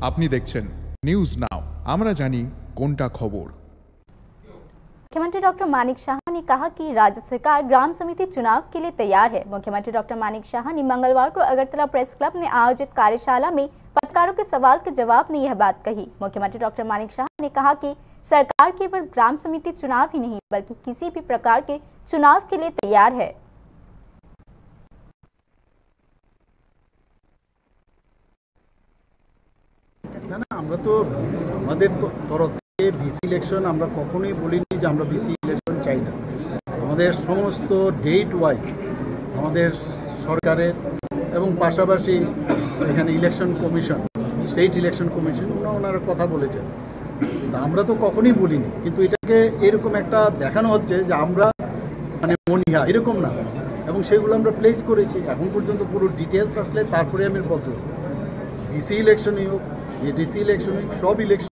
আপনি দেখছেন news now, আমরা জানি কোনটা खबर। मुख्यमंत्री डॉक्टर मानिक शाह ने कहा कि राज्य सरकार ग्राम समिति चुनाव के लिए तैयार है। मुख्यमंत्री डॉक्टर मानिक शाह ने मंगलवार को अगरतला प्रेस क्लब में आयोजित कार्यशाला में पत्रकारों के सवाल के जवाब में यह बात कही। मुख्यमंत्री डॉक्टर मानिक शाह ने कहा कि सरकार केवल ग्राम समिति चुनाव ही नहीं बल्कि किसी भी प्रकार के चुनाव के लिए तैयार है। না না, আমরা তো আমাদের তরফ থেকে ভিসি ইলেকশন আমরা কখনোই বলিনি যে আমরা ভিসি ইলেকশন চাই না। আমাদের সমস্ত ডেট ওয়াইজ আমাদের সরকারের এবং পাশাপাশি এখানে election commission, state election commission ওনারা কথা বলেছেন। আমরা তো কখনোই বলিনি, কিন্তু এটাকে এরকম একটা দেখানো হচ্ছে যে আমরা মানে মনিহা, এরকম না, এবং সেগুলো আমরা প্লেস করেছি। এখন পর্যন্ত পুরো ডিটেলস আসলে তারপরে আমি বলতে ভিসি ইলেকশনই হোক, এডিসি ইলেকশন হোক, সব ইলেকশন